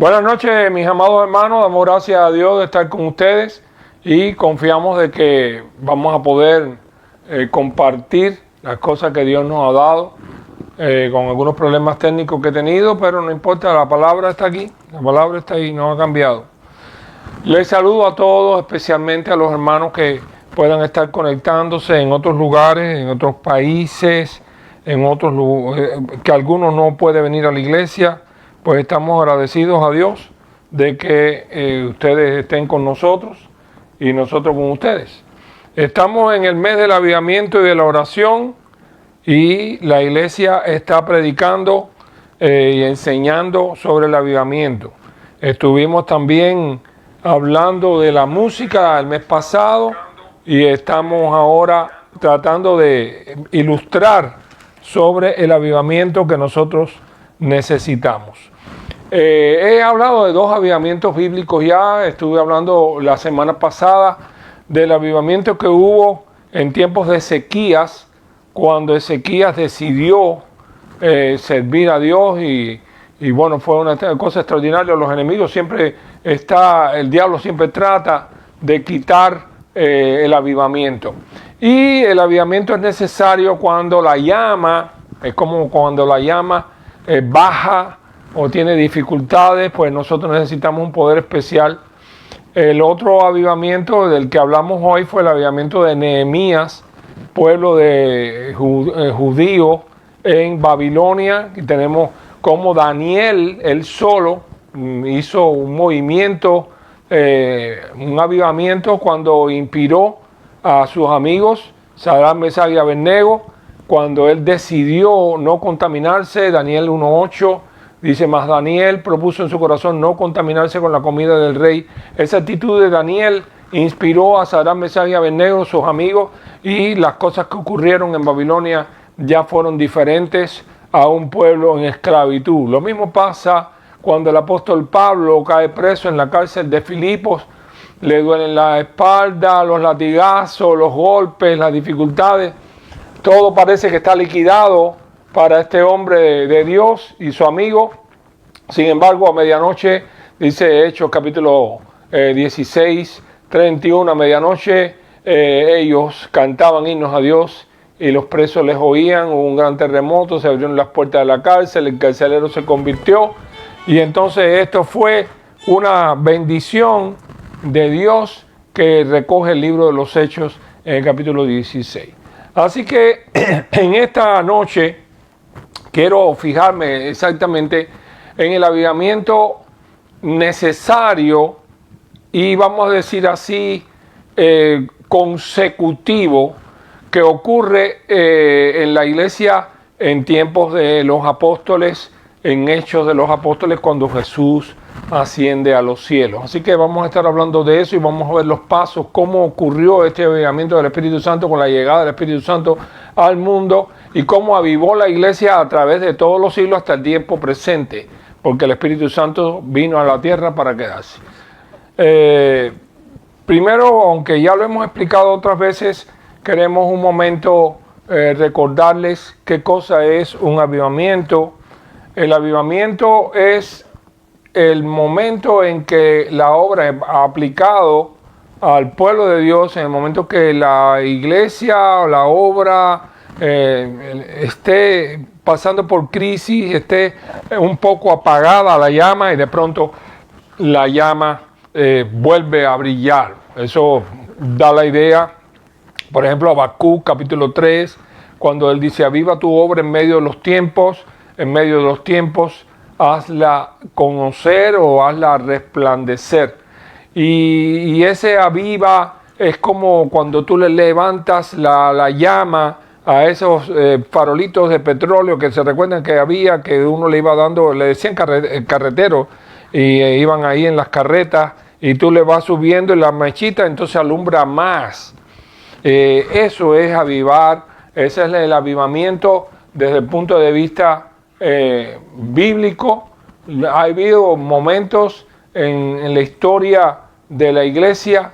Buenas noches, mis amados hermanos. Damos gracias a Dios de estar con ustedes y confiamos de que vamos a poder compartir las cosas que Dios nos ha dado, con algunos problemas técnicos que he tenido, pero no importa, la palabra está aquí, la palabra está ahí, no ha cambiado. Les saludo a todos, especialmente a los hermanos que puedan estar conectándose en otros lugares, en otros países, en otros lugares, que algunos no pueden venir a la iglesia. Pues estamos agradecidos a Dios de que ustedes estén con nosotros y nosotros con ustedes. Estamos en el mes del avivamiento y de la oración y la iglesia está predicando y enseñando sobre el avivamiento. Estuvimos también hablando de la música el mes pasado y estamos ahora tratando de ilustrar sobre el avivamiento que nosotros necesitamos. He hablado de dos avivamientos bíblicos ya. Estuve hablando la semana pasada del avivamiento que hubo en tiempos de Ezequías, cuando Ezequías decidió servir a Dios y bueno, fue una cosa extraordinaria. Los enemigos siempre el diablo siempre trata de quitar el avivamiento. Y el avivamiento es necesario cuando la llama, es como cuando la llama baja o tiene dificultades, pues nosotros necesitamos un poder especial. El otro avivamiento del que hablamos hoy fue el avivamiento de Nehemías, pueblo de judío en Babilonia. Y tenemos como Daniel, él solo, hizo un movimiento, un avivamiento cuando inspiró a sus amigos, Sadrach, Mesach y Abednego, cuando él decidió no contaminarse. Daniel 1:8 dice: mas Daniel propuso en su corazón no contaminarse con la comida del rey. Esa actitud de Daniel inspiró a Sadrach, Mesach y Abednego, sus amigos, y las cosas que ocurrieron en Babilonia ya fueron diferentes a un pueblo en esclavitud. Lo mismo pasa cuando el apóstol Pablo cae preso en la cárcel de Filipos. Le duelen la espalda, los latigazos, los golpes, las dificultades. Todo parece que está liquidado para este hombre de Dios y su amigo. Sin embargo, a medianoche, dice Hechos capítulo 16, 31, a medianoche ellos cantaban himnos a Dios y los presos les oían. Hubo un gran terremoto, se abrieron las puertas de la cárcel, el carcelero se convirtió y entonces esto fue una bendición de Dios que recoge el libro de los Hechos en el capítulo 16. Así que en esta noche quiero fijarme exactamente en el avivamiento necesario y, vamos a decir así, consecutivo, que ocurre en la iglesia en tiempos de los apóstoles, en Hechos de los Apóstoles, cuando Jesús asciende a los cielos. Así que vamos a estar hablando de eso y vamos a ver los pasos, cómo ocurrió este avivamiento del Espíritu Santo con la llegada del Espíritu Santo al mundo y cómo avivó la iglesia a través de todos los siglos hasta el tiempo presente, porque el Espíritu Santo vino a la tierra para quedarse. Primero, aunque ya lo hemos explicado otras veces, queremos un momento recordarles qué cosa es un avivamiento. El avivamiento es el momento en que la obra es aplicado al pueblo de Dios, en el momento que la iglesia o la obra esté pasando por crisis, esté un poco apagada la llama y de pronto la llama vuelve a brillar. Eso da la idea, por ejemplo, Habacuc capítulo 3, cuando él dice: aviva tu obra en medio de los tiempos, hazla conocer o hazla resplandecer. Y ese aviva es como cuando tú le levantas la llama a esos farolitos de petróleo que se recuerdan que había, que uno le iba dando, le decían carretero, y iban ahí en las carretas, y tú le vas subiendo y la mechita entonces alumbra más. Eso es avivar, ese es el avivamiento desde el punto de vista bíblico. Ha habido momentos en la historia de la iglesia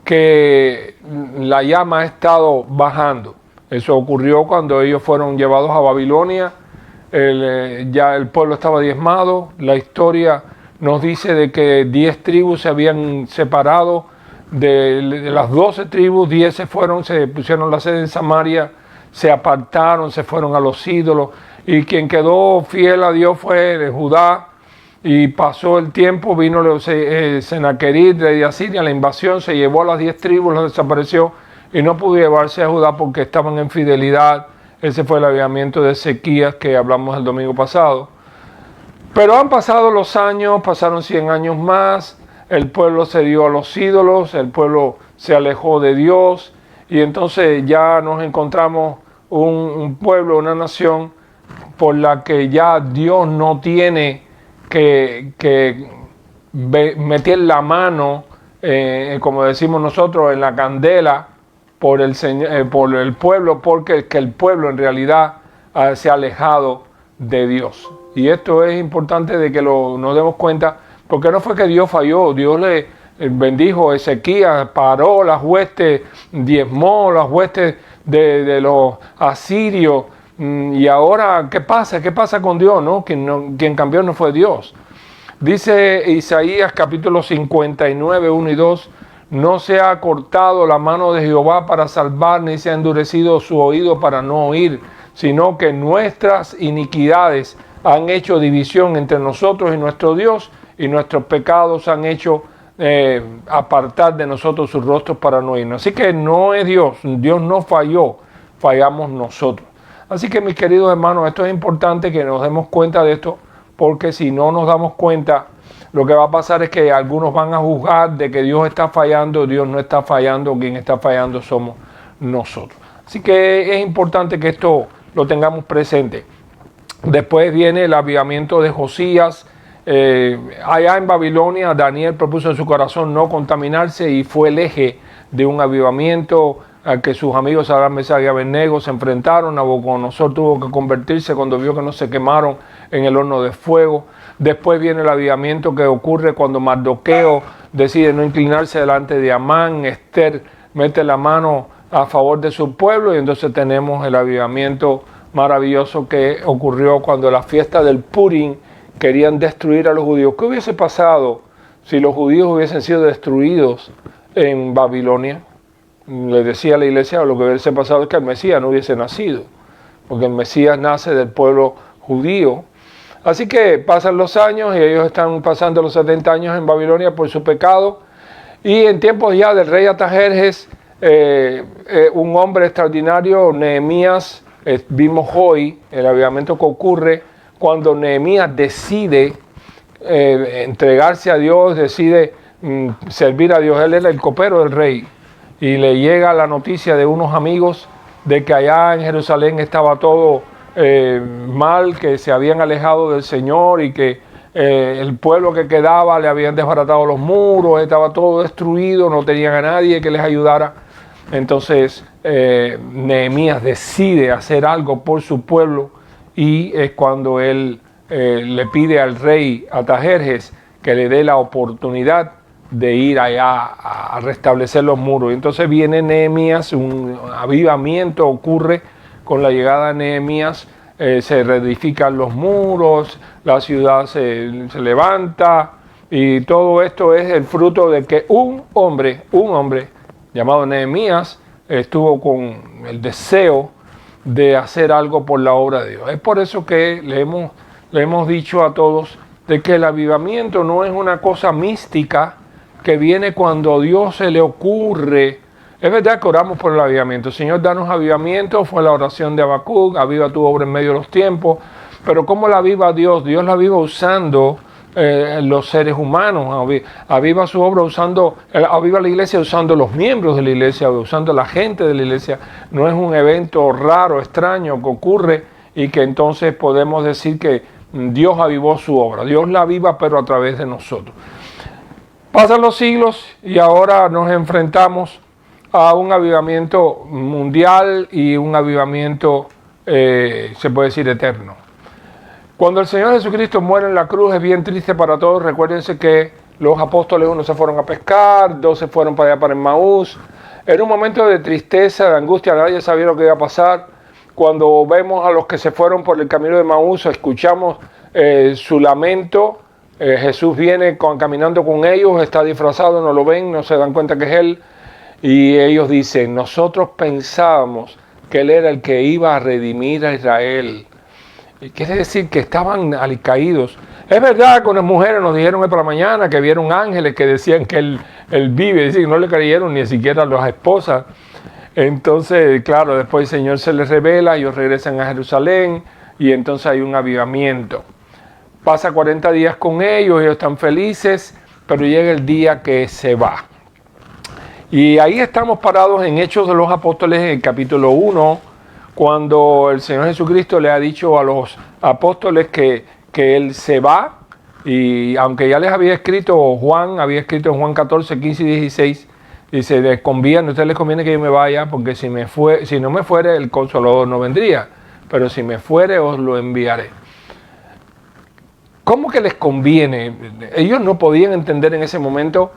que la llama ha estado bajando. Eso ocurrió cuando ellos fueron llevados a Babilonia. Ya el pueblo estaba diezmado. La historia nos dice de que 10 tribus se habían separado, de las 12 tribus, 10 se fueron, se pusieron la sede en Samaria, se apartaron, se fueron a los ídolos, y quien quedó fiel a Dios fue Judá. Y pasó el tiempo, vino Senaquerib, rey de Asiria, la invasión, se llevó a las 10 tribus, las desapareció y no pudo llevarse a Judá porque estaban en fidelidad. Ese fue el avivamiento de Ezequías que hablamos el domingo pasado. Pero han pasado los años, pasaron 100 años más, el pueblo se dio a los ídolos, el pueblo se alejó de Dios y entonces ya nos encontramos un pueblo, una nación por la que ya Dios no tiene que meter la mano, como decimos nosotros, en la candela por el pueblo, porque el pueblo en realidad se ha alejado de Dios. Y esto es importante de que nos demos cuenta, porque no fue que Dios falló, Dios le bendijo a Ezequías, paró las huestes, diezmó las huestes de los asirios. Y ahora, ¿qué pasa? ¿Qué pasa con Dios? ¿No? Quien cambió no fue Dios. Dice Isaías capítulo 59, 1 y 2, no se ha cortado la mano de Jehová para salvar, ni se ha endurecido su oído para no oír, sino que nuestras iniquidades han hecho división entre nosotros y nuestro Dios, y nuestros pecados han hecho apartar de nosotros sus rostros para no oírnos. Así que no es Dios, Dios no falló, fallamos nosotros. Así que mis queridos hermanos, esto es importante que nos demos cuenta de esto, porque si no nos damos cuenta, lo que va a pasar es que algunos van a juzgar de que Dios está fallando, Dios no está fallando, quien está fallando somos nosotros. Así que es importante que esto lo tengamos presente. Después viene el avivamiento de Josías. Allá en Babilonia, Daniel propuso en su corazón no contaminarse y fue el eje de un avivamiento al que sus amigos Sadrach, Mesach y Abednego se enfrentaron. Nabucodonosor tuvo que convertirse cuando vio que no se quemaron en el horno de fuego. Después viene el avivamiento que ocurre cuando Mardoqueo decide no inclinarse delante de Amán. Esther mete la mano a favor de su pueblo y entonces tenemos el avivamiento maravilloso que ocurrió cuando la fiesta del Purim querían destruir a los judíos. ¿Qué hubiese pasado si los judíos hubiesen sido destruidos en Babilonia? Le decía a la iglesia, lo que hubiese pasado es que el Mesías no hubiese nacido, porque el Mesías nace del pueblo judío. Así que pasan los años y ellos están pasando los 70 años en Babilonia por su pecado. Y en tiempos ya del rey Artajerjes, un hombre extraordinario, Nehemías, vimos hoy el avivamiento que ocurre cuando Nehemías decide entregarse a Dios, decide servir a Dios. Él era el copero del rey. Y le llega la noticia de unos amigos de que allá en Jerusalén estaba todo mal, que se habían alejado del Señor y que el pueblo que quedaba le habían desbaratado los muros, estaba todo destruido, no tenían a nadie que les ayudara. Entonces Nehemías decide hacer algo por su pueblo y es cuando él le pide al rey Artajerjes que le dé la oportunidad de ir allá a restablecer los muros. Entonces viene Nehemías, un avivamiento ocurre con la llegada de Nehemías, se reedifican los muros, la ciudad se levanta y todo esto es el fruto de que un hombre llamado Nehemías estuvo con el deseo de hacer algo por la obra de Dios. Es por eso que le hemos dicho a todos de que el avivamiento no es una cosa mística que viene cuando a Dios se le ocurre. Es verdad que oramos por el avivamiento. Señor, danos avivamiento, fue la oración de Habacuc, aviva tu obra en medio de los tiempos. Pero ¿cómo la aviva Dios? Dios la aviva usando los seres humanos, aviva su obra aviva la iglesia usando los miembros de la iglesia, usando la gente de la iglesia. No es un evento raro, extraño que ocurre y que entonces podemos decir que Dios avivó su obra. Dios la aviva, pero a través de nosotros. Pasan los siglos y ahora nos enfrentamos a un avivamiento mundial y un avivamiento, se puede decir, eterno. Cuando el Señor Jesucristo muere en la cruz es bien triste para todos. Recuérdense que los apóstoles, unos se fueron a pescar, 2 se fueron para allá para Emmaús. Era un momento de tristeza, de angustia, nadie sabía lo que iba a pasar. Cuando vemos a los que se fueron por el camino de Emmaús, escuchamos su lamento, Jesús viene caminando con ellos, está disfrazado, no lo ven, no se dan cuenta que es Él. Y ellos dicen, nosotros pensábamos que Él era el que iba a redimir a Israel. Y quiere decir que estaban alicaídos. Es verdad que unas mujeres nos dijeron hoy por la mañana que vieron ángeles que decían que él vive. Dicen que no le creyeron ni siquiera las esposas. Entonces, claro, después el Señor se les revela, ellos regresan a Jerusalén y entonces hay un avivamiento. Pasa 40 días con ellos están felices, pero llega el día que se va. Y ahí estamos parados en Hechos de los Apóstoles, en el capítulo 1, cuando el Señor Jesucristo le ha dicho a los apóstoles que Él se va. Y aunque ya les había escrito en Juan 14, 15 y 16, dice, a ustedes les conviene que yo me vaya, porque si no me fuere, el Consolador no vendría, pero si me fuere, os lo enviaré. ¿Cómo que les conviene? Ellos no podían entender en ese momento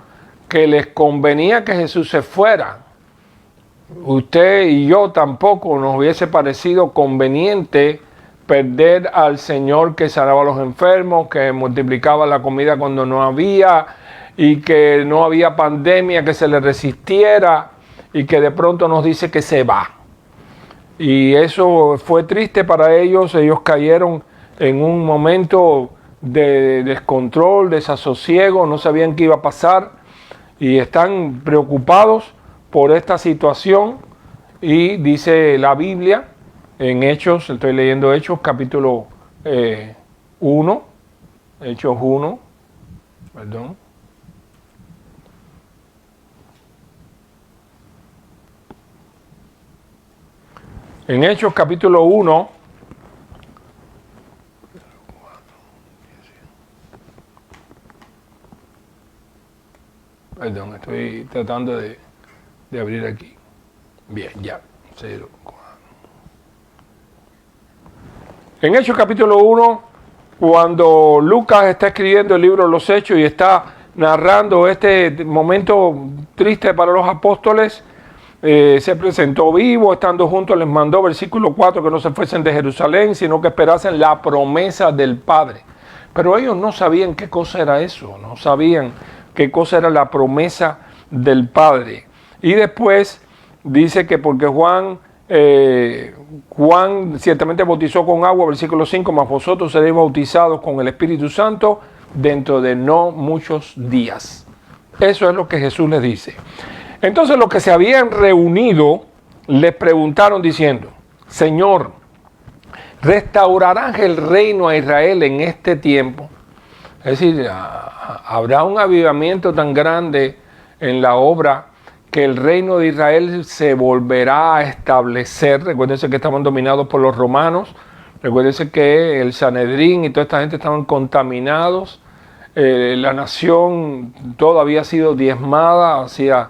que les convenía que Jesús se fuera. Usted y yo tampoco nos hubiese parecido conveniente perder al Señor que sanaba a los enfermos, que multiplicaba la comida cuando no había, y que no había pandemia que se le resistiera, y que de pronto nos dice que se va. Y eso fue triste para ellos. Ellos cayeron en un momento de descontrol, desasosiego, no sabían qué iba a pasar y están preocupados por esta situación. Y dice la Biblia en Hechos, estoy leyendo Hechos capítulo 1, Hechos 1, perdón. En Hechos capítulo 1, perdón, estoy tratando de abrir aquí. Bien, ya. 0, 4. En Hechos capítulo 1, cuando Lucas está escribiendo el libro de los Hechos y está narrando este momento triste para los apóstoles, se presentó vivo, estando juntos les mandó, versículo 4, que no se fuesen de Jerusalén, sino que esperasen la promesa del Padre. Pero ellos no sabían qué cosa era eso, no sabían qué cosa era la promesa del Padre. Y después dice que porque Juan ciertamente bautizó con agua, versículo 5, mas vosotros seréis bautizados con el Espíritu Santo dentro de no muchos días. Eso es lo que Jesús les dice. Entonces los que se habían reunido les preguntaron diciendo, Señor, ¿restaurarás el reino a Israel en este tiempo? Es decir, habrá un avivamiento tan grande en la obra que el reino de Israel se volverá a establecer. Recuérdense que estaban dominados por los romanos. Recuérdense que el Sanedrín y toda esta gente estaban contaminados. La nación toda había sido diezmada hacía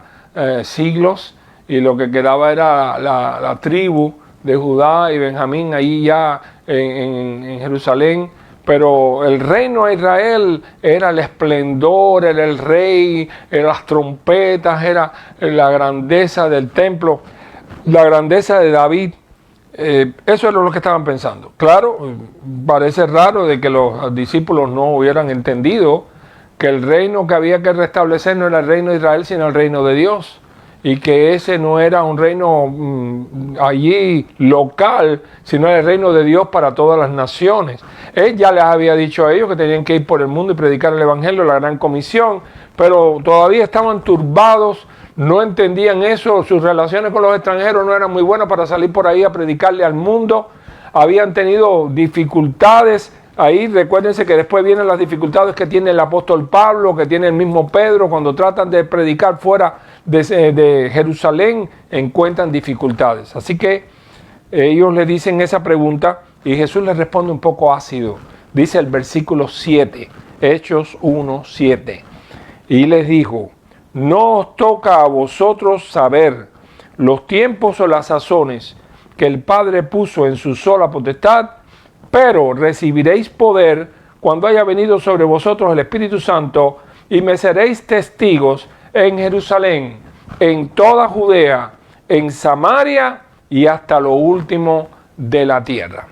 siglos, y lo que quedaba era la tribu de Judá y Benjamín ahí ya en Jerusalén. Pero el reino de Israel era el esplendor, era el rey, eran las trompetas, era la grandeza del templo, la grandeza de David. Eso es lo que estaban pensando. Claro, parece raro de que los discípulos no hubieran entendido que el reino que había que restablecer no era el reino de Israel, sino el reino de Dios. Y que ese no era un reino allí local, sino el reino de Dios para todas las naciones. Él ya les había dicho a ellos que tenían que ir por el mundo y predicar el Evangelio, la gran comisión, pero todavía estaban turbados, no entendían eso, sus relaciones con los extranjeros no eran muy buenas para salir por ahí a predicarle al mundo, habían tenido dificultades. Ahí recuérdense que después vienen las dificultades que tiene el apóstol Pablo, que tiene el mismo Pedro, cuando tratan de predicar fuera de Jerusalén, encuentran dificultades. Así que ellos le dicen esa pregunta y Jesús les responde un poco ácido. Dice el versículo 7, Hechos 1, 7. Y les dijo, no os toca a vosotros saber los tiempos o las sazones que el Padre puso en su sola potestad, pero recibiréis poder cuando haya venido sobre vosotros el Espíritu Santo, y me seréis testigos en Jerusalén, en toda Judea, en Samaria y hasta lo último de la tierra.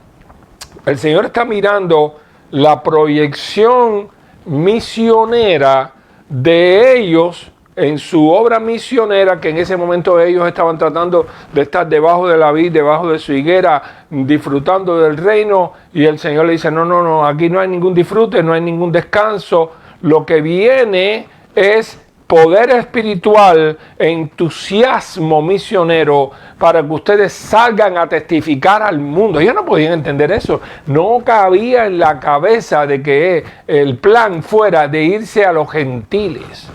El Señor está mirando la proyección misionera de ellos, en su obra misionera, que en ese momento ellos estaban tratando de estar debajo de la vid, debajo de su higuera, disfrutando del reino, y el Señor le dice, no, aquí no hay ningún disfrute, no hay ningún descanso, lo que viene es poder espiritual, entusiasmo misionero, para que ustedes salgan a testificar al mundo. Ellos no podían entender eso, no cabía en la cabeza de que el plan fuera de irse a los gentiles,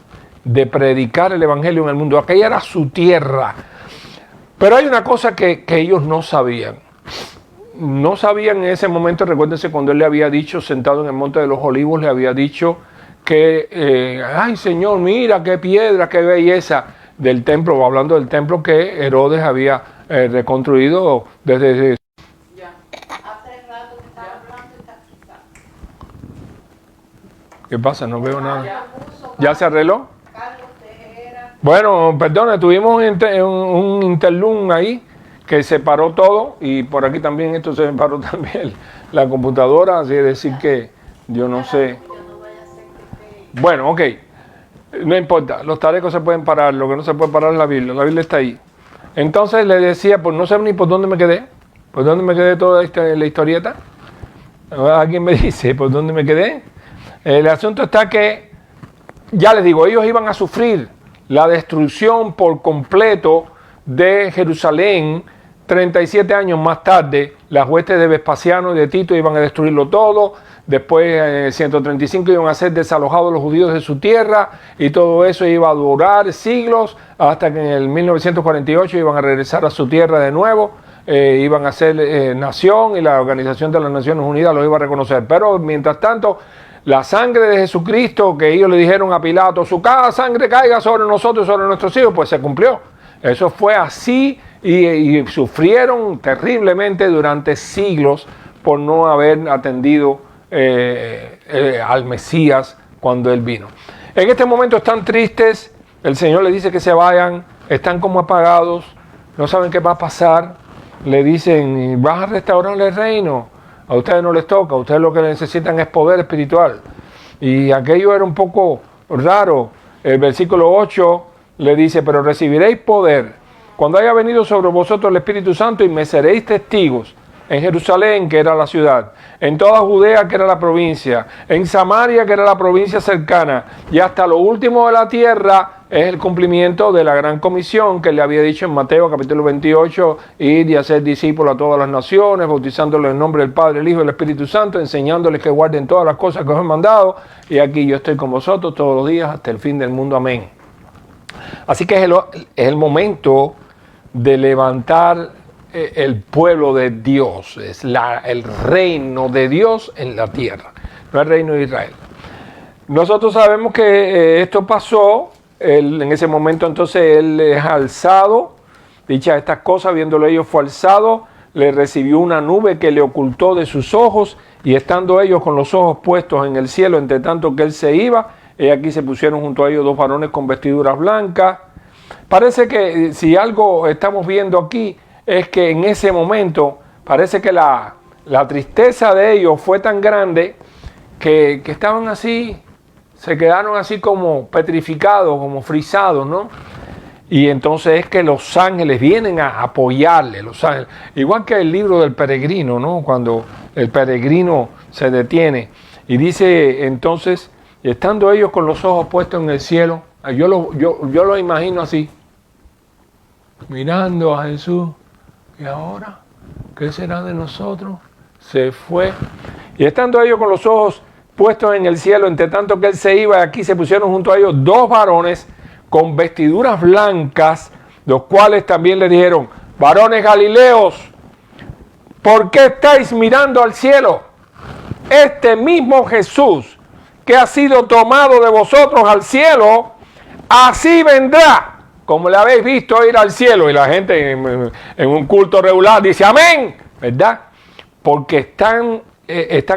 de predicar el evangelio en el mundo. Aquella era su tierra. Pero hay una cosa que ellos no sabían. No sabían en ese momento, recuérdense cuando él le había dicho, sentado en el Monte de los Olivos, le había dicho que, ay Señor, mira qué piedra, qué belleza del templo, hablando del templo que Herodes había reconstruido desde... Ya. Hace rato que estaba hablando y está quizá. ¿Qué pasa? No veo nada. Ya. ¿Ya se arregló? Carlos Tejera. Bueno, perdone, tuvimos un interlude ahí que se paró todo, y por aquí también esto se paró también la computadora, así es decir que yo no sé. Bueno, ok, no importa, los tarecos se pueden parar, lo que no se puede parar es la Biblia está ahí. Entonces le decía, pues no sé ni por dónde me quedé, por dónde me quedé toda la historieta. ¿Alguien me dice por dónde me quedé? El asunto está que, ya les digo, ellos iban a sufrir la destrucción por completo de Jerusalén. 37 años más tarde, las huestes de Vespasiano y de Tito iban a destruirlo todo. Después, en 135, iban a ser desalojados los judíos de su tierra, y todo eso iba a durar siglos, hasta que en el 1948 iban a regresar a su tierra de nuevo. Iban a ser nación, y la Organización de las Naciones Unidas los iba a reconocer. Pero mientras tanto, la sangre de Jesucristo, que ellos le dijeron a Pilato, su sangre caiga sobre nosotros y sobre nuestros hijos, pues se cumplió. Eso fue así, y sufrieron terriblemente durante siglos por no haber atendido al Mesías cuando Él vino. En este momento están tristes, el Señor les dice que se vayan, están como apagados, no saben qué va a pasar, le dicen, vas a restaurar el reino, a ustedes no les toca, a ustedes lo que necesitan es poder espiritual. Y aquello era un poco raro. El versículo 8 le dice, pero recibiréis poder cuando haya venido sobre vosotros el Espíritu Santo, y me seréis testigos en Jerusalén, que era la ciudad, en toda Judea, que era la provincia, en Samaria, que era la provincia cercana, y hasta lo último de la tierra. Es el cumplimiento de la gran comisión que le había dicho en Mateo capítulo 28, ir y hacer discípulos a todas las naciones, bautizándolos en nombre del Padre, el Hijo y el Espíritu Santo, enseñándoles que guarden todas las cosas que os he mandado, y aquí yo estoy con vosotros todos los días hasta el fin del mundo. Amén. Así que es el momento de levantar el pueblo de Dios, es el reino de Dios en la tierra, no el reino de Israel. Nosotros sabemos que esto pasó, en ese momento entonces él es alzado, dichas estas cosas, viéndolo ellos fue alzado, le recibió una nube que le ocultó de sus ojos, y estando ellos con los ojos puestos en el cielo, entre tanto que él se iba, y aquí se pusieron junto a ellos dos varones con vestiduras blancas. Parece que si algo estamos viendo aquí es que en ese momento parece que la tristeza de ellos fue tan grande que estaban así, se quedaron así como petrificados, como frisados, ¿no? Y entonces es que los ángeles vienen a apoyarle, los ángeles. Igual que el libro del peregrino, ¿no? Cuando el peregrino se detiene y dice entonces, estando ellos con los ojos puestos en el cielo, yo lo imagino así, mirando a Jesús, y ahora, ¿qué será de nosotros? Se fue. Y estando ellos con los ojos puestos en el cielo, entre tanto que él se iba, y aquí se pusieron junto a ellos dos varones con vestiduras blancas, los cuales también le dijeron, varones galileos, ¿por qué estáis mirando al cielo? Este mismo Jesús que ha sido tomado de vosotros al cielo, así vendrá, como le habéis visto ir al cielo. Y la gente en un culto regular dice amén, ¿verdad? Porque están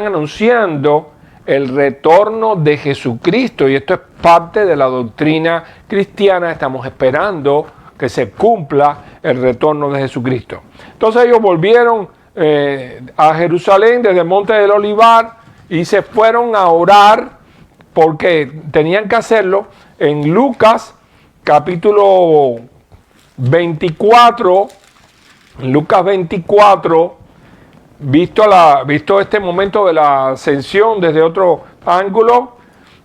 anunciando el retorno de Jesucristo, y esto es parte de la doctrina cristiana. Estamos esperando que se cumpla el retorno de Jesucristo. Entonces ellos volvieron a Jerusalén desde el monte del Olivar y se fueron a orar porque tenían que hacerlo en Lucas capítulo 24, Lucas 24, visto este momento de la ascensión desde otro ángulo,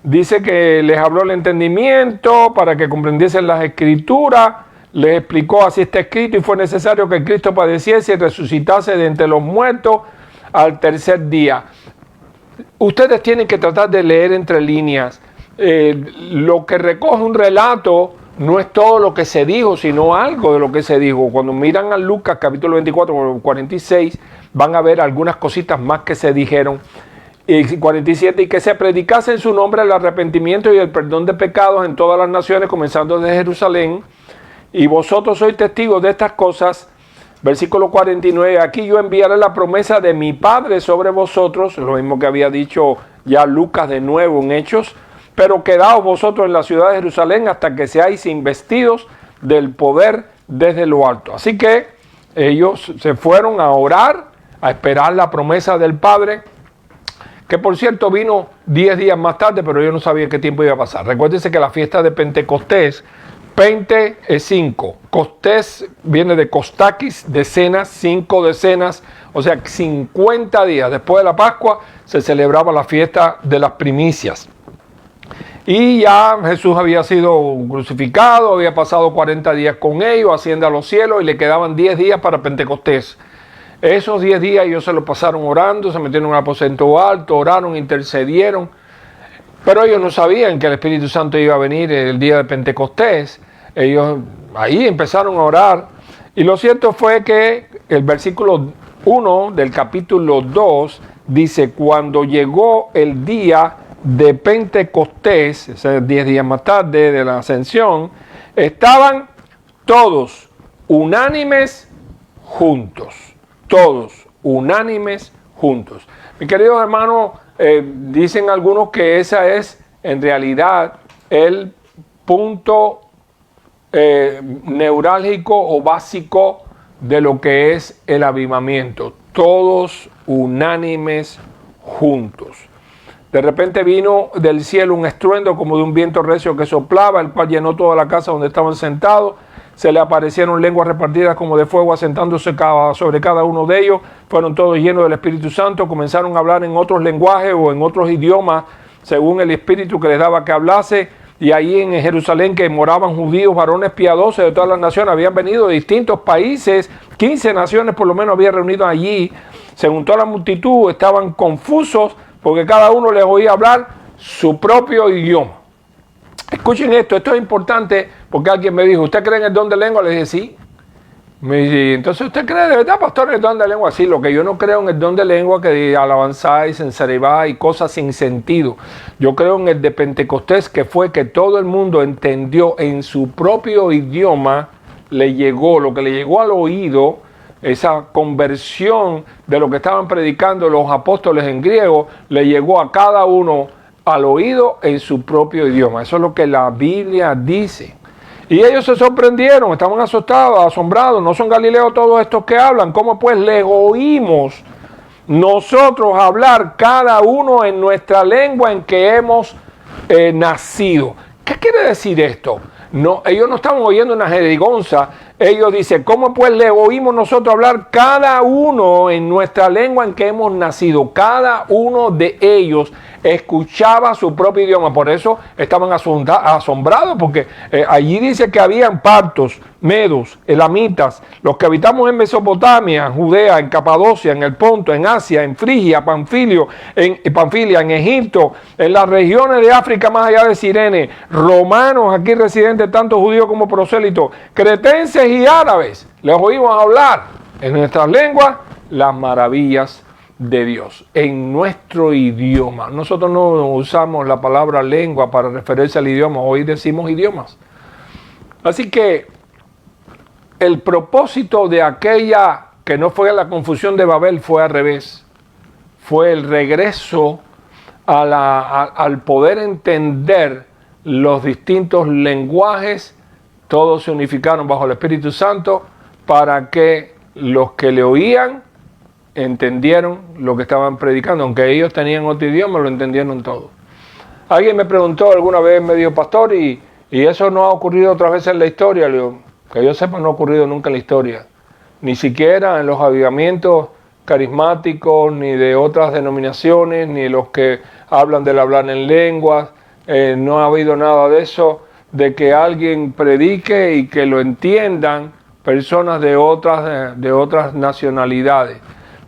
dice que les habló el entendimiento para que comprendiesen las escrituras, les explicó así está escrito y fue necesario que Cristo padeciese y resucitase de entre los muertos al tercer día. Ustedes tienen que tratar de leer entre líneas. Lo que recoge un relato no es todo lo que se dijo, sino algo de lo que se dijo. Cuando miran a Lucas capítulo 24, 46, van a ver algunas cositas más que se dijeron. Y 47, y que se predicase en su nombre el arrepentimiento y el perdón de pecados en todas las naciones, comenzando desde Jerusalén. Y vosotros sois testigos de estas cosas. Versículo 49, aquí yo enviaré la promesa de mi Padre sobre vosotros, lo mismo que había dicho ya Lucas de nuevo en Hechos, pero quedaos vosotros en la ciudad de Jerusalén hasta que seáis investidos del poder desde lo alto. Así que ellos se fueron a orar, a esperar la promesa del Padre, que por cierto vino 10 días más tarde, pero yo no sabía qué tiempo iba a pasar. Recuérdense que la fiesta de Pentecostés, Pente es 5, Costés viene de Costakis, decenas, 5 decenas, o sea 50 días después de la Pascua se celebraba la fiesta de las primicias. Y ya Jesús había sido crucificado, había pasado 40 días con ellos, asciende a los cielos y le quedaban 10 días para Pentecostés. Esos 10 días ellos se lo pasaron orando, se metieron en un aposento alto, oraron, intercedieron, pero ellos no sabían que el Espíritu Santo iba a venir el día de Pentecostés. Ellos ahí empezaron a orar y lo cierto fue que el versículo 1 del capítulo 2 dice, cuando llegó el día de Pentecostés, ese 10 días más tarde de la ascensión, estaban todos unánimes juntos, todos unánimes juntos. Mi querido hermano, dicen algunos que esa es en realidad el punto neurálgico o básico de lo que es el avivamiento, todos unánimes juntos. De repente vino del cielo un estruendo como de un viento recio que soplaba, el cual llenó toda la casa donde estaban sentados. Se le aparecieron lenguas repartidas como de fuego asentándose sobre cada uno de ellos. Fueron todos llenos del Espíritu Santo, comenzaron a hablar en otros lenguajes o en otros idiomas según el Espíritu que les daba que hablase. Y ahí en Jerusalén que moraban judíos, varones piadosos de todas las naciones, habían venido de distintos países, 15 naciones por lo menos había reunido allí. Se juntó la multitud, estaban confusos porque cada uno les oía hablar su propio idioma. Escuchen esto es importante porque alguien me dijo, ¿usted cree en el don de lengua? Le dije, sí. Me dice, entonces ¿usted cree de verdad, pastor, en el don de lengua? Sí, lo que yo no creo en el don de lengua que alabanzáis, ensarebáis y cosas sin sentido. Yo creo en el de Pentecostés, que fue que todo el mundo entendió en su propio idioma, le llegó, lo que le llegó al oído, esa conversión de lo que estaban predicando los apóstoles en griego, le llegó a cada uno al oído en su propio idioma. Eso es lo que la Biblia dice. Y ellos se sorprendieron, estaban asustados, asombrados. ¿No son galileos todos estos que hablan? ¿Cómo pues les oímos nosotros hablar cada uno en nuestra lengua en que hemos nacido? ¿Qué quiere decir esto? No, ellos no estaban oyendo una jerigonza. Ellos dicen, ¿cómo pues le oímos nosotros hablar cada uno en nuestra lengua en que hemos nacido? Cada uno de ellos escuchaba su propio idioma. Por eso estaban asombrados, porque allí dice que habían partos, medos, elamitas, los que habitamos en Mesopotamia, en Judea, en Capadocia, en el Ponto, en Asia, en Frigia, Panfilia, en Egipto, en las regiones de África más allá de Cirene, romanos aquí residentes, tanto judíos como prosélitos, cretenses y árabes. Les oímos hablar en nuestras lenguas las maravillas de Dios, en nuestro idioma. Nosotros no usamos la palabra lengua para referirse al idioma, hoy decimos idiomas. Así que el propósito de aquella que no fue la confusión de Babel fue al revés, fue el regreso al poder entender los distintos lenguajes. Todos se unificaron bajo el Espíritu Santo para que los que le oían entendieron lo que estaban predicando. Aunque ellos tenían otro idioma, lo entendieron todo. Alguien me preguntó alguna vez, me dijo, pastor, y eso no ha ocurrido otras veces en la historia. Le digo, que yo sepa, no ha ocurrido nunca en la historia. Ni siquiera en los avivamientos carismáticos, ni de otras denominaciones, ni los que hablan del hablar en lenguas. No ha habido nada de eso, de que alguien predique y que lo entiendan personas de otras nacionalidades.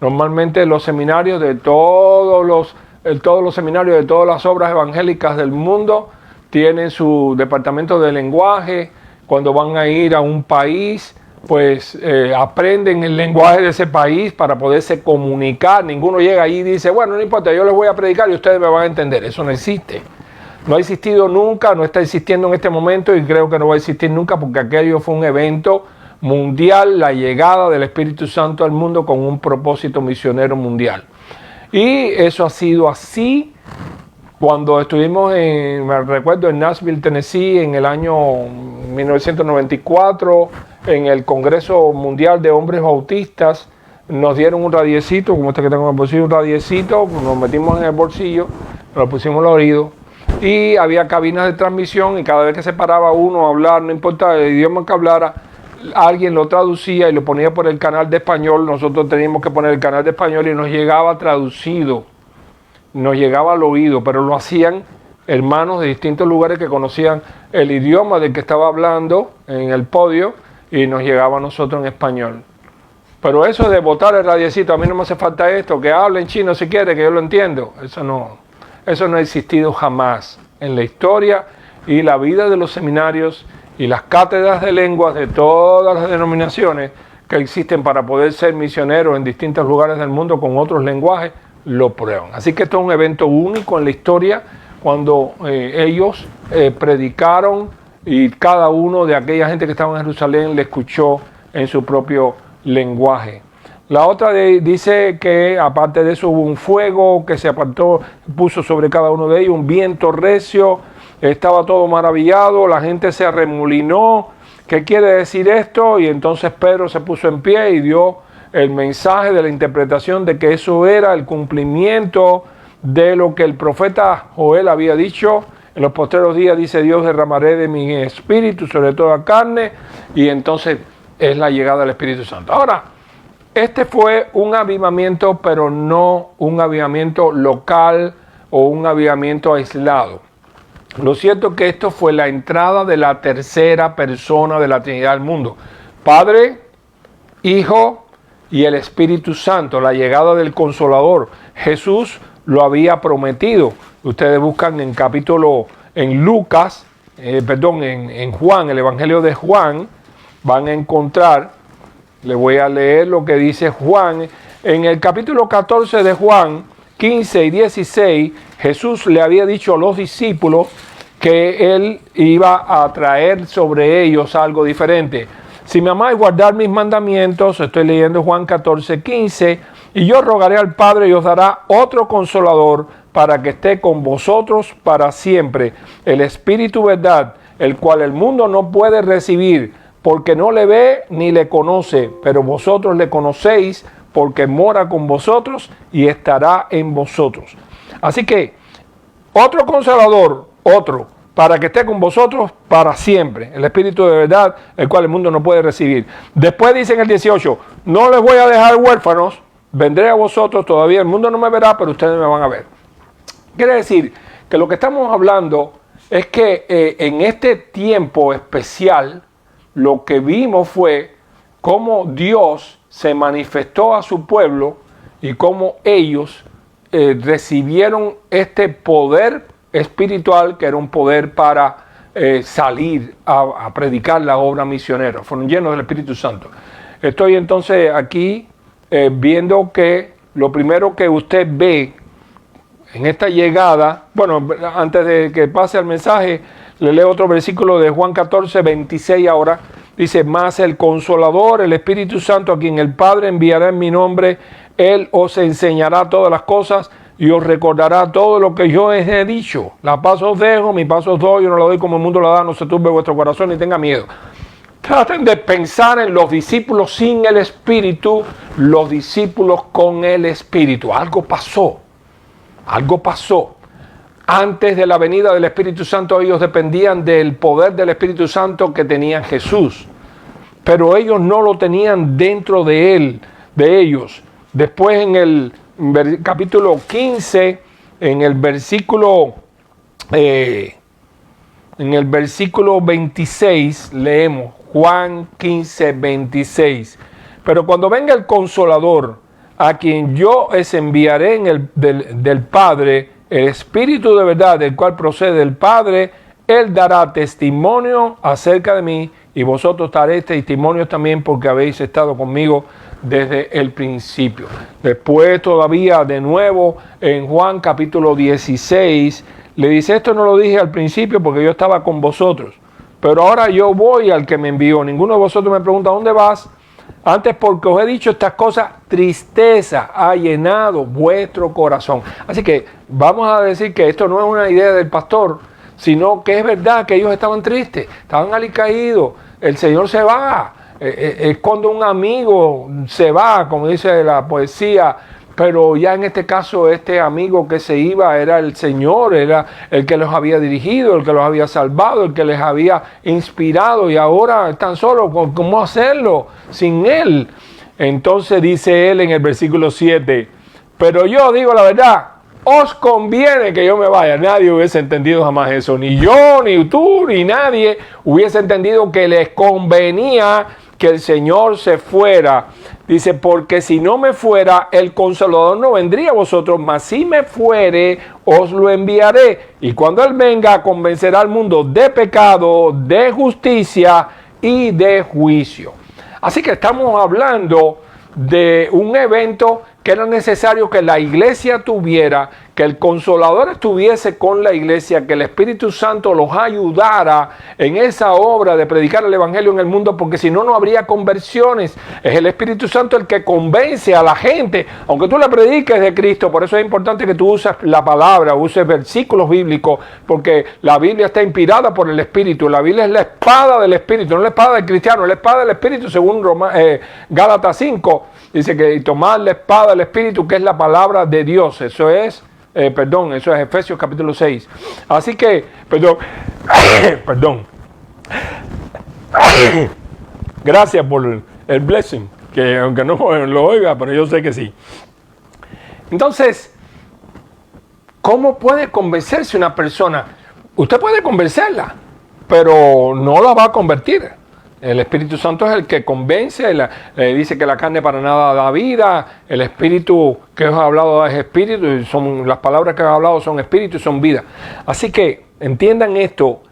Normalmente los seminarios de todos los seminarios de todas las obras evangélicas del mundo tienen su departamento de lenguaje. Cuando van a ir a un país, pues aprenden el lenguaje de ese país para poderse comunicar. Ninguno llega ahí y dice, bueno, no importa, yo les voy a predicar y ustedes me van a entender. Eso no existe. No ha existido nunca, no está existiendo en este momento y creo que no va a existir nunca, porque aquello fue un evento mundial, la llegada del Espíritu Santo al mundo con un propósito misionero mundial. Y eso ha sido así. Cuando estuvimos, me recuerdo, en Nashville, Tennessee, en el año 1994, en el Congreso Mundial de Hombres Bautistas, nos dieron un radiecito, como este que tengo en el bolsillo, un radiecito, nos metimos en el bolsillo, nos lo pusimos al oído, y había cabinas de transmisión, y cada vez que se paraba uno a hablar, no importa el idioma que hablara, alguien lo traducía y lo ponía por el canal de español. Nosotros teníamos que poner el canal de español y nos llegaba traducido, nos llegaba al oído, pero lo hacían hermanos de distintos lugares que conocían el idioma del que estaba hablando en el podio y nos llegaba a nosotros en español. Pero eso de botar el radiecito, a mí no me hace falta esto, que hable en chino si quiere, que yo lo entiendo, eso no ha existido jamás en la historia y la vida de los seminarios y las cátedras de lenguas de todas las denominaciones que existen para poder ser misioneros en distintos lugares del mundo con otros lenguajes, lo prueban. Así que esto es un evento único en la historia, cuando ellos predicaron y cada uno de aquella gente que estaba en Jerusalén le escuchó en su propio lenguaje. La otra dice que aparte de eso hubo un fuego que se apartó, puso sobre cada uno de ellos, un viento recio. Estaba todo maravillado, la gente se arremolinó. ¿Qué quiere decir esto? Y entonces Pedro se puso en pie y dio el mensaje de la interpretación de que eso era el cumplimiento de lo que el profeta Joel había dicho. En los postreros días, dice Dios, derramaré de mi espíritu sobre toda carne, y entonces es la llegada del Espíritu Santo. Ahora, este fue un avivamiento, pero no un avivamiento local o un avivamiento aislado. Lo cierto es que esto fue la entrada de la tercera persona de la Trinidad al mundo. Padre, Hijo y el Espíritu Santo, la llegada del Consolador. Jesús lo había prometido. Ustedes buscan en Juan, el Evangelio de Juan, van a encontrar, le voy a leer lo que dice Juan. En el capítulo 14 de Juan, 15 y 16, Jesús le había dicho a los discípulos que Él iba a traer sobre ellos algo diferente. Si me amáis, guardar mis mandamientos, estoy leyendo Juan 14, 15, y yo rogaré al Padre y os dará otro Consolador para que esté con vosotros para siempre, el Espíritu verdad, el cual el mundo no puede recibir, porque no le ve ni le conoce, pero vosotros le conocéis, porque mora con vosotros y estará en vosotros. Así que, otro Consolador, para que esté con vosotros para siempre, el Espíritu de verdad, el cual el mundo no puede recibir. Después dice en el 18, no les voy a dejar huérfanos, vendré a vosotros, todavía el mundo no me verá, pero ustedes me van a ver. Quiere decir que lo que estamos hablando es que en este tiempo especial, lo que vimos fue cómo Dios se manifestó a su pueblo y cómo ellos recibieron este poder espiritual, que era un poder para salir a predicar la obra misionera. Fueron llenos del Espíritu Santo. Estoy entonces aquí viendo que lo primero que usted ve en esta llegada, bueno, antes de que pase al mensaje, le leo otro versículo de Juan 14, 26 ahora. Dice, mas el Consolador, el Espíritu Santo, a quien el Padre enviará en mi nombre, Él os enseñará todas las cosas y os recordará todo lo que yo os he dicho. La paz os dejo, mi paz os doy, yo no la doy como el mundo la da, no se turbe vuestro corazón ni tenga miedo. Traten de pensar en los discípulos sin el Espíritu, los discípulos con el Espíritu. Algo pasó. Antes de la venida del Espíritu Santo, ellos dependían del poder del Espíritu Santo que tenía Jesús. Pero ellos no lo tenían dentro de ellos. Después en el capítulo 15, en el versículo 26, leemos Juan 15, 26. Pero cuando venga el Consolador, a quien yo os enviaré del Padre, el Espíritu de verdad, del cual procede del Padre, Él dará testimonio acerca de mí, y vosotros daréis testimonio también porque habéis estado conmigo desde el principio. Después todavía de nuevo en Juan capítulo 16, le dice, esto no lo dije al principio porque yo estaba con vosotros, pero ahora yo voy al que me envió. Ninguno de vosotros me pregunta, ¿dónde vas? Antes porque os he dicho estas cosas, tristeza ha llenado vuestro corazón. Así que vamos a decir que esto no es una idea del pastor, sino que es verdad que ellos estaban tristes, estaban alicaídos, el Señor se va. Es cuando un amigo se va, como dice la poesía, pero ya en este caso este amigo que se iba era el Señor, era el que los había dirigido, el que los había salvado, el que les había inspirado, y ahora están solos. ¿Cómo hacerlo sin Él? Entonces dice Él en el versículo 7, pero yo digo la verdad, os conviene que yo me vaya. Nadie hubiese entendido jamás eso, ni yo, ni tú, ni nadie hubiese entendido que les convenía que el Señor se fuera. Dice, porque si no me fuera, el Consolador no vendría a vosotros, mas si me fuere, os lo enviaré. Y cuando Él venga, convencerá al mundo de pecado, de justicia y de juicio. Así que estamos hablando de un evento que era necesario que la iglesia tuviera, que el Consolador estuviese con la iglesia, que el Espíritu Santo los ayudara en esa obra de predicar el Evangelio en el mundo, porque si no, no habría conversiones. Es el Espíritu Santo el que convence a la gente, aunque tú le prediques de Cristo. Por eso es importante que tú uses la palabra, uses versículos bíblicos, porque la Biblia está inspirada por el Espíritu. La Biblia es la espada del Espíritu, no la espada del cristiano, es la espada del Espíritu, según Gálatas 5. Dice que tomar la espada del Espíritu, que es la palabra de Dios. Eso es Efesios capítulo 6. Así que, perdón. Gracias por el blessing, que aunque no lo oiga, pero yo sé que sí. Entonces, ¿cómo puede convencerse una persona? Usted puede convencerla, pero no la va a convertir. El Espíritu Santo es el que convence, dice que la carne para nada da vida, el Espíritu que os he hablado es Espíritu, y las palabras que os he hablado son Espíritu y son vida. Así que entiendan esto,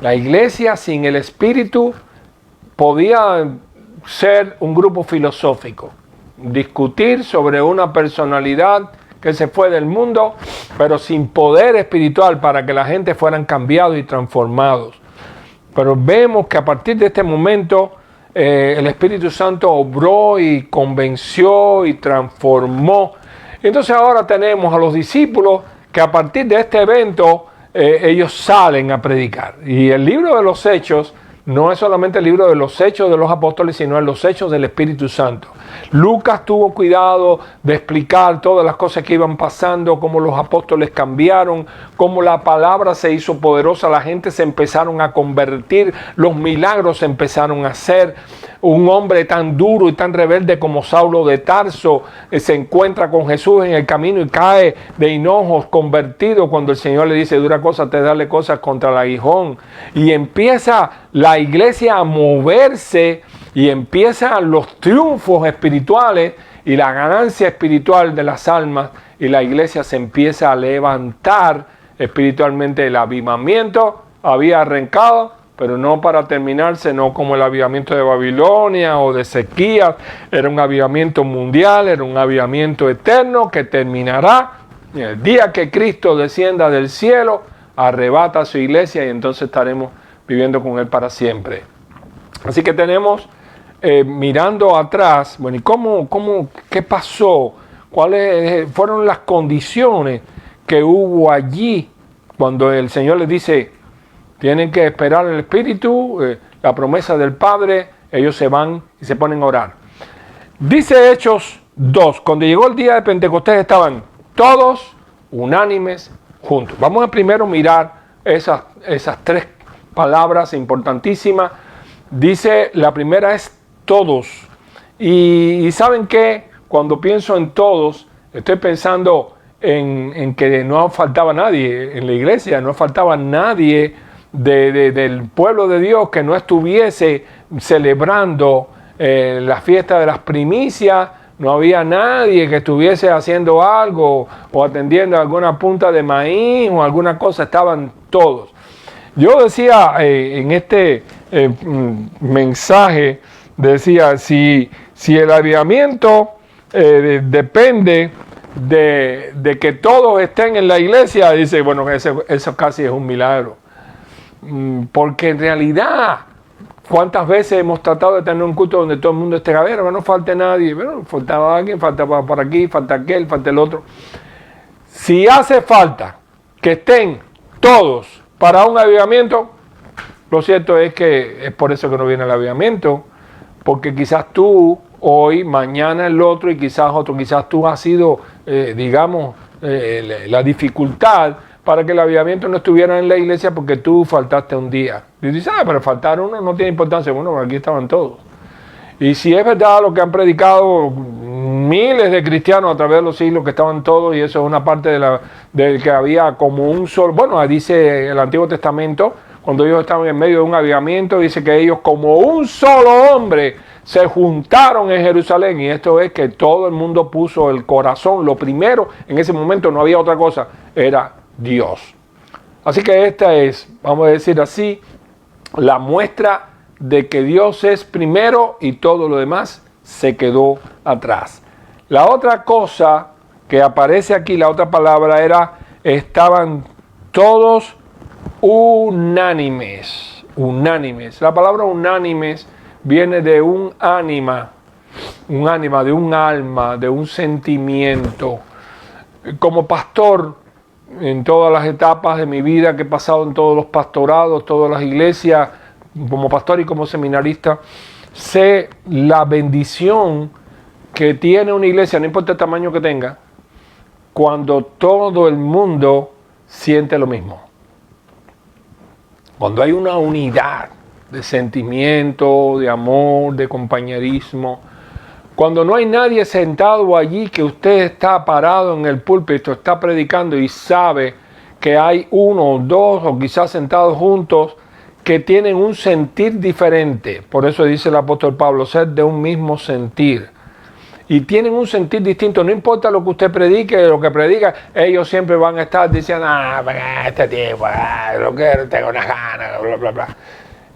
la iglesia sin el Espíritu podía ser un grupo filosófico, discutir sobre una personalidad que se fue del mundo, pero sin poder espiritual para que la gente fueran cambiados y transformados. Pero vemos que a partir de este momento el Espíritu Santo obró y convenció y transformó. Entonces ahora tenemos a los discípulos que a partir de este evento ellos salen a predicar. Y el libro de los Hechos no es solamente el libro de los hechos de los apóstoles, sino en los hechos del Espíritu Santo. Lucas tuvo cuidado de explicar todas las cosas que iban pasando, cómo los apóstoles cambiaron, cómo la palabra se hizo poderosa, la gente se empezaron a convertir, los milagros se empezaron a hacer. Un hombre tan duro y tan rebelde como Saulo de Tarso se encuentra con Jesús en el camino y cae de hinojos convertido cuando el Señor le dice, dura cosa te darle cosas contra el aguijón. Y empieza la iglesia a moverse y empiezan los triunfos espirituales y la ganancia espiritual de las almas, y la iglesia se empieza a levantar espiritualmente. El avivamiento había arrancado, pero no para terminarse, no como el avivamiento de Babilonia o de Ezequías. Era un avivamiento mundial, era un avivamiento eterno que terminará el día que Cristo descienda del cielo, arrebata a su iglesia, y entonces estaremos viviendo con Él para siempre. Así que tenemos, mirando atrás, bueno, ¿y qué pasó? ¿Cuáles fueron las condiciones que hubo allí cuando el Señor les dice, tienen que esperar el Espíritu, la promesa del Padre? Ellos se van y se ponen a orar. Dice Hechos 2, cuando llegó el día de Pentecostés estaban todos unánimes juntos. Vamos a primero mirar esas tres palabras importantísimas. Dice, la primera es todos. Y ¿saben qué? Cuando pienso en todos, estoy pensando en que no faltaba nadie en la iglesia, no faltaba nadie del pueblo de Dios que no estuviese celebrando la fiesta de las primicias. No había nadie que estuviese haciendo algo o atendiendo alguna punta de maíz o alguna cosa, estaban todos. Yo decía en este mensaje, decía, si el avivamiento depende de que todos estén en la iglesia, dice, bueno, eso casi es un milagro. Porque en realidad, ¿cuántas veces hemos tratado de tener un culto donde todo el mundo esté a ver, que no falte nadie? Bueno, faltaba alguien, faltaba por aquí, falta aquel, falta el otro. Si hace falta que estén todos para un avivamiento, lo cierto es que es por eso que no viene el avivamiento, porque quizás tú hoy, mañana el otro y quizás otro, quizás tú has sido, la dificultad para que el avivamiento no estuviera en la iglesia porque tú faltaste un día. Y dices, pero faltar uno no tiene importancia. Bueno, aquí estaban todos. Y si es verdad lo que han predicado miles de cristianos a través de los siglos, que estaban todos, y eso es una parte de que había como un solo, bueno, dice el Antiguo Testamento, cuando ellos estaban en medio de un avivamiento, dice que ellos como un solo hombre se juntaron en Jerusalén, y esto es que todo el mundo puso el corazón, lo primero, en ese momento no había otra cosa, era Dios. Así que esta es, vamos a decir así, la muestra de que Dios es primero y todo lo demás se quedó atrás. La otra cosa que aparece aquí, la otra palabra era, estaban todos unánimes. La palabra unánimes viene de un ánima, de un alma, de un sentimiento. Como pastor, en todas las etapas de mi vida que he pasado en todos los pastorados, todas las iglesias, como pastor y como seminarista, sé la bendición que tiene una iglesia, no importa el tamaño que tenga, cuando todo el mundo siente lo mismo. Cuando hay una unidad de sentimiento, de amor, de compañerismo. Cuando no hay nadie sentado allí, que usted está parado en el púlpito, está predicando y sabe que hay uno o dos o quizás sentados juntos que tienen un sentir diferente. Por eso dice el apóstol Pablo, ser de un mismo sentir. Y tienen un sentir distinto, no importa lo que usted predique, lo que predica, ellos siempre van a estar diciendo, este tipo, lo que tengo unas ganas, bla, bla, bla.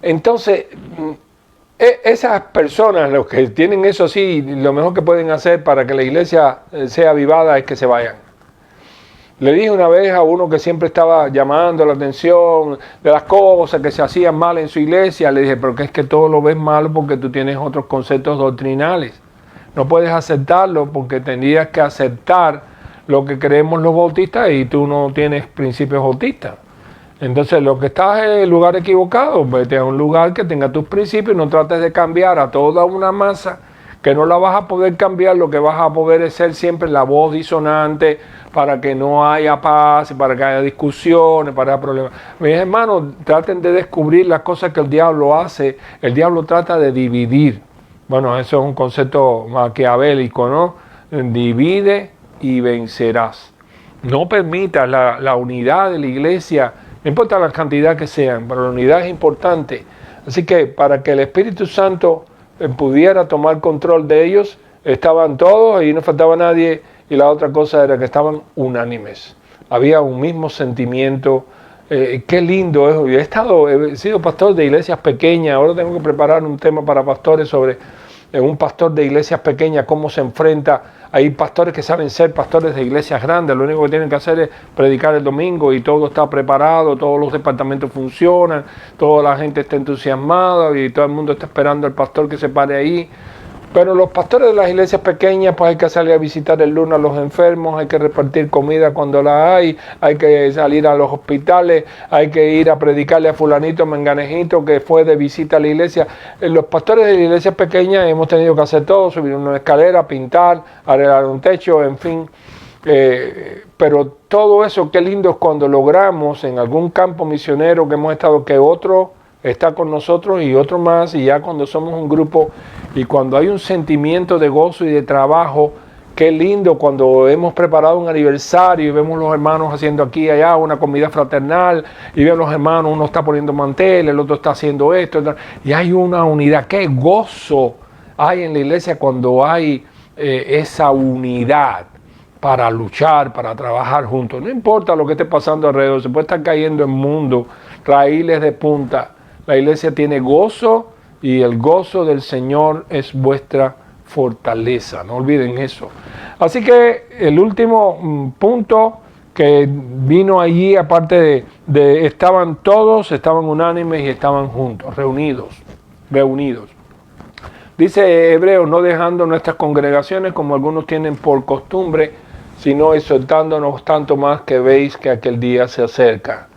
Entonces, esas personas, los que tienen eso así, lo mejor que pueden hacer para que la iglesia sea avivada es que se vayan. Le dije una vez a uno que siempre estaba llamando la atención de las cosas que se hacían mal en su iglesia, le dije, pero que es que todo lo ves mal porque tú tienes otros conceptos doctrinales. No puedes aceptarlo porque tendrías que aceptar lo que creemos los bautistas y tú no tienes principios bautistas. Entonces, lo que estás en el lugar equivocado, vete a un lugar que tenga tus principios, no trates de cambiar a toda una masa que no la vas a poder cambiar, lo que vas a poder es ser siempre la voz disonante para que no haya paz, para que haya discusiones, para que haya problemas. Mis hermanos, traten de descubrir las cosas que el diablo hace. El diablo trata de dividir. Bueno, eso es un concepto maquiavélico, ¿no? Divide y vencerás. No permitas la unidad de la iglesia, no importa la cantidad que sean, pero la unidad es importante. Así que para que el Espíritu Santo pudiera tomar control de ellos, estaban todos y no faltaba nadie, y la otra cosa era que estaban unánimes. Había un mismo sentimiento. Qué lindo es. Yo he sido pastor de iglesias pequeñas, ahora tengo que preparar un tema para pastores sobre un pastor de iglesias pequeñas, cómo se enfrenta. Hay pastores que saben ser pastores de iglesias grandes, lo único que tienen que hacer es predicar el domingo y todo está preparado, todos los departamentos funcionan, toda la gente está entusiasmada y todo el mundo está esperando al pastor que se pare ahí. Pero los pastores de las iglesias pequeñas, pues hay que salir a visitar el lunes a los enfermos, hay que repartir comida cuando la hay que salir a los hospitales, hay que ir a predicarle a fulanito, menganejito que fue de visita a la iglesia. Los pastores de las iglesias pequeñas hemos tenido que hacer todo, subir una escalera, pintar, arreglar un techo, en fin. Pero todo eso, qué lindo es cuando logramos en algún campo misionero que hemos estado, que otro está con nosotros y otro más, y ya cuando somos un grupo y cuando hay un sentimiento de gozo y de trabajo, qué lindo cuando hemos preparado un aniversario y vemos los hermanos haciendo aquí y allá una comida fraternal y vemos los hermanos, uno está poniendo mantel, el otro está haciendo esto, y hay una unidad. Qué gozo hay en la iglesia cuando hay esa unidad para luchar, para trabajar juntos. No importa lo que esté pasando alrededor, se puede estar cayendo el mundo, raíles de punta. La iglesia tiene gozo y el gozo del Señor es vuestra fortaleza. No olviden eso. Así que el último punto que vino allí, aparte de estaban todos, estaban unánimes y estaban juntos, reunidos. Dice Hebreos, no dejando nuestras congregaciones como algunos tienen por costumbre, sino exhortándonos tanto más que veis que aquel día se acerca.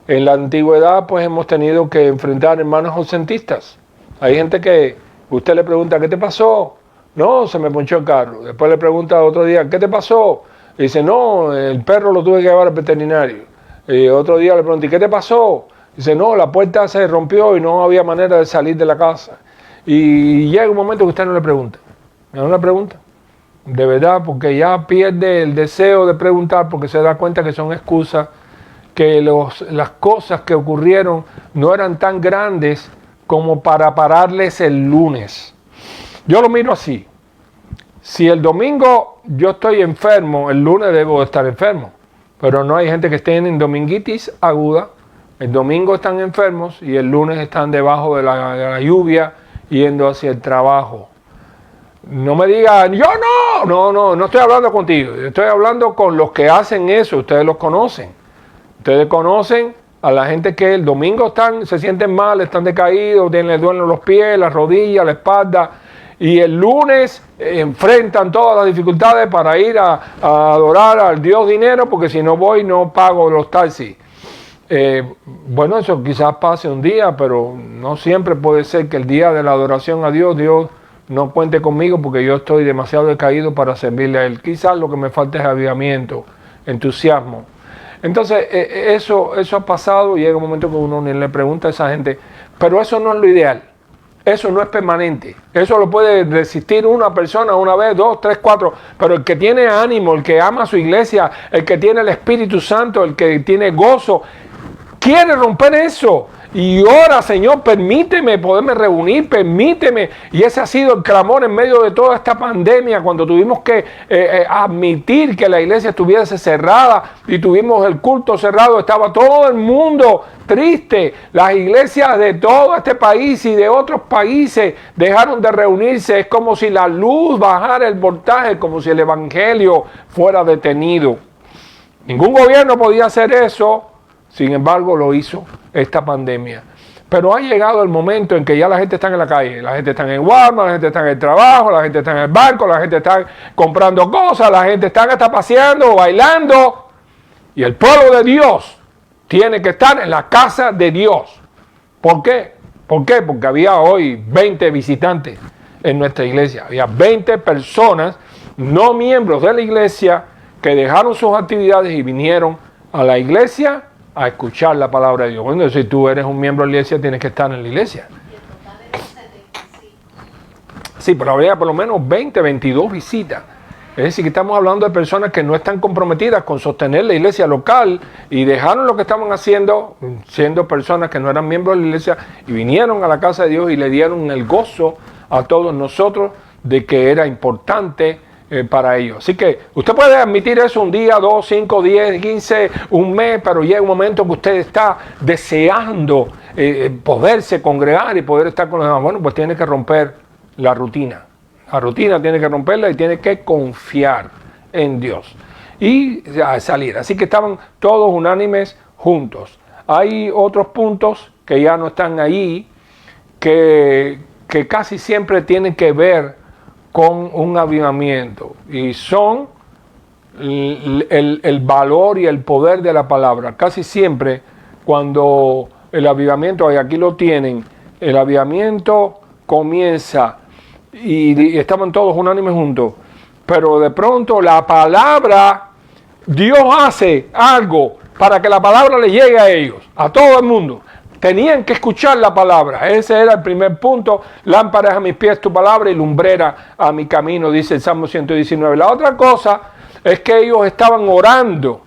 En la antigüedad pues hemos tenido que enfrentar hermanos ausentistas. Hay gente que usted le pregunta, ¿qué te pasó? No, se me ponchó el carro. Después le pregunta otro día, ¿qué te pasó? Y dice, no, el perro lo tuve que llevar al veterinario. Y otro día le pregunté, ¿qué te pasó? Dice, no, la puerta se rompió y no había manera de salir de la casa. Y llega un momento que usted no le pregunta. No le pregunta. De verdad, porque ya pierde el deseo de preguntar porque se da cuenta que son excusas, que las cosas que ocurrieron no eran tan grandes como para pararles el lunes. Yo lo miro así. Si el domingo yo estoy enfermo, el lunes debo estar enfermo. Pero no hay gente que esté en dominguitis aguda. El domingo están enfermos y el lunes están debajo de la lluvia yendo hacia el trabajo. No me digan, yo no estoy hablando contigo. Estoy hablando con los que hacen eso. Ustedes los conocen. Ustedes conocen a la gente que el domingo se sienten mal, están decaídos, les duelen los pies, las rodillas, la espalda. Y el lunes enfrentan todas las dificultades para ir a adorar al Dios dinero, porque si no voy no pago los taxis. Bueno, eso quizás pase un día, pero no siempre puede ser que el día de la adoración a Dios no cuente conmigo porque yo estoy demasiado decaído para servirle a Él. Quizás lo que me falta es avivamiento, entusiasmo. Entonces, eso ha pasado y llega un momento que uno le pregunta a esa gente, pero eso no es lo ideal. Eso no es permanente. Eso lo puede resistir una persona una vez, dos, tres, cuatro. Pero el que tiene ánimo, el que ama a su iglesia, el que tiene el Espíritu Santo, el que tiene gozo, quiere romper eso. Y ora, Señor, permíteme poderme reunir, permíteme. Y ese ha sido el clamor en medio de toda esta pandemia, cuando tuvimos que admitir que la iglesia estuviese cerrada y tuvimos el culto cerrado. Estaba todo el mundo triste. Las iglesias de todo este país y de otros países dejaron de reunirse. Es como si la luz bajara el voltaje, como si el evangelio fuera detenido. Ningún gobierno podía hacer eso. Sin embargo, lo hizo esta pandemia. Pero ha llegado el momento en que ya la gente está en la calle. La gente está en el Walmart, la gente está en el trabajo, la gente está en el banco, la gente está comprando cosas, la gente está hasta paseando, bailando. Y el pueblo de Dios tiene que estar en la casa de Dios. ¿Por qué? ¿Por qué? Porque había hoy 20 visitantes en nuestra iglesia. Había 20 personas, no miembros de la iglesia, que dejaron sus actividades y vinieron a la iglesia a escuchar la palabra de Dios. Bueno, si tú eres un miembro de la iglesia, tienes que estar en la iglesia. Sí, pero habría por lo menos 20, 22 visitas. Es decir, que estamos hablando de personas que no están comprometidas con sostener la iglesia local y dejaron lo que estaban haciendo, siendo personas que no eran miembros de la iglesia, y vinieron a la casa de Dios y le dieron el gozo a todos nosotros de que era importante para ellos. Así que usted puede admitir eso un día, 2, 5, 10, 15, un mes, pero llega un momento que usted está deseando poderse congregar y poder estar con los demás. Bueno, pues tiene que romper la rutina. La rutina tiene que romperla y tiene que confiar en Dios y salir. Así que estaban todos unánimes juntos. Hay otros puntos que ya no están ahí, que casi siempre tienen que ver con un avivamiento, y son el valor y el poder de la palabra. Casi siempre cuando el avivamiento, y aquí lo tienen, el avivamiento comienza y estaban todos unánimes juntos, pero de pronto la palabra, Dios hace algo para que la palabra le llegue a ellos, a todo el mundo. Tenían que escuchar la palabra. Ese era el primer punto. Lámpara a mis pies tu palabra y lumbrera a mi camino, dice el Salmo 119. La otra cosa es que ellos estaban orando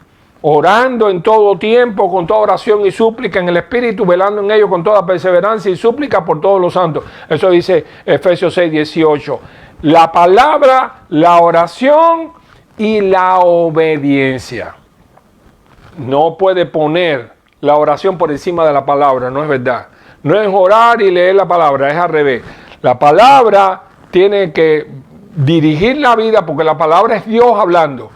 en todo tiempo, con toda oración y súplica en el Espíritu, velando en ello con toda perseverancia y súplica por todos los santos. Eso dice Efesios 6:18. La palabra, la oración y la obediencia. No puede poner la oración por encima de la palabra, no es verdad. No es orar y leer la palabra, es al revés. La palabra tiene que dirigir la vida porque la palabra es Dios hablando.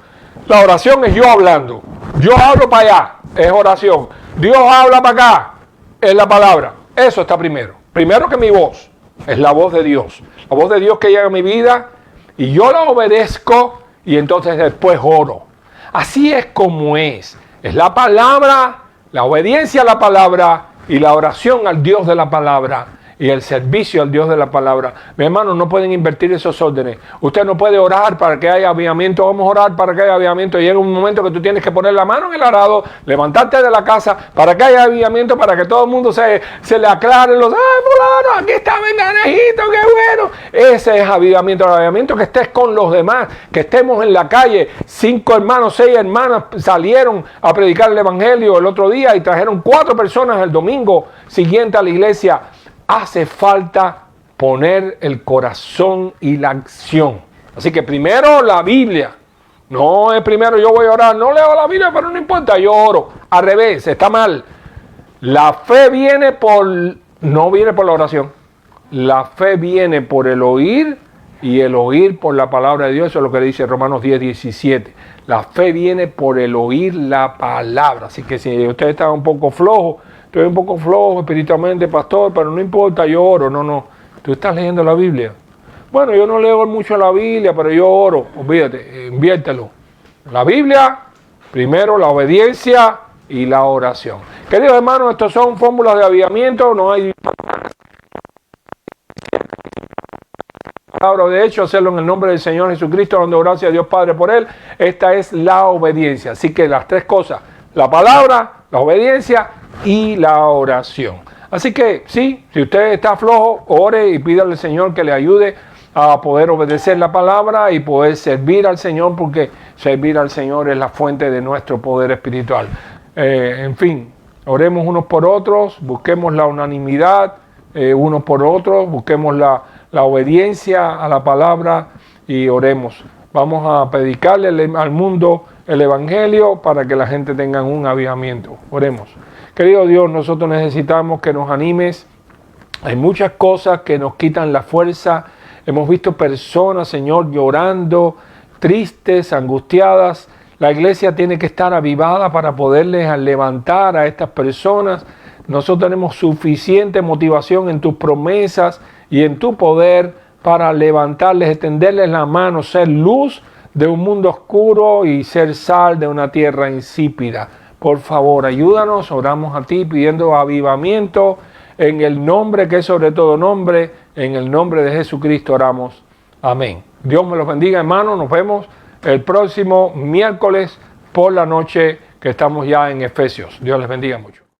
La oración es yo hablando. Yo hablo para allá, es oración. Dios habla para acá, es la palabra. Eso está primero. Primero que mi voz, es la voz de Dios. La voz de Dios que llega a mi vida y yo la obedezco y entonces después oro. Así es como es. Es la palabra, la obediencia a la palabra y la oración al Dios de la palabra y el servicio al Dios de la palabra. Mi hermano, no pueden invertir esos órdenes. Usted no puede orar para que haya avivamiento. Vamos a orar para que haya avivamiento. Llega un momento que tú tienes que poner la mano en el arado, levantarte de la casa para que haya avivamiento, para que todo el mundo se le aclare los, fulano, aquí está Venganejito, qué bueno. Ese es avivamiento. El avivamiento que estés con los demás, que estemos en la calle. 5 hermanos, 6 hermanas salieron a predicar el evangelio el otro día y trajeron 4 personas el domingo siguiente a la iglesia. Hace falta poner el corazón y la acción. Así que primero la Biblia. No es primero yo voy a orar. No leo la Biblia, pero no importa, yo oro. Al revés, está mal. La fe no viene por la oración. La fe viene por el oír y el oír por la palabra de Dios. Eso es lo que dice Romanos 10:17. La fe viene por el oír la palabra. Así que si usted está un poco flojo, estoy un poco flojo espiritualmente, pastor, pero no importa, yo oro. No, tú estás leyendo la Biblia. Bueno, yo no leo mucho la Biblia, pero yo oro. Olvídate, inviértelo. La Biblia, primero la obediencia y la oración. Queridos hermanos, estos son fórmulas de avivamiento. No hay palabra, de hecho, hacerlo en el nombre del Señor Jesucristo, dando gracias a Dios Padre por él. Esta es la obediencia. Así que las 3 cosas: la palabra, la obediencia y la oración. Así que sí, si usted está flojo, ore y pídale al Señor que le ayude a poder obedecer la palabra y poder servir al Señor, porque servir al Señor es la fuente de nuestro poder espiritual. En fin, oremos unos por otros, busquemos la unanimidad unos por otros, busquemos la obediencia a la palabra y oremos. Vamos a predicarle al mundo el evangelio para que la gente tenga un avivamiento. Oremos. Querido Dios, nosotros necesitamos que nos animes. Hay muchas cosas que nos quitan la fuerza. Hemos visto personas, Señor, llorando, tristes, angustiadas. La iglesia tiene que estar avivada para poderles levantar a estas personas. Nosotros tenemos suficiente motivación en tus promesas y en tu poder para levantarles, extenderles la mano, ser luz de un mundo oscuro y ser sal de una tierra insípida. Por favor, ayúdanos, oramos a ti pidiendo avivamiento en el nombre que es sobre todo nombre, en el nombre de Jesucristo oramos. Amén. Dios me los bendiga, hermanos. Nos vemos el próximo miércoles por la noche que estamos ya en Efesios. Dios les bendiga mucho.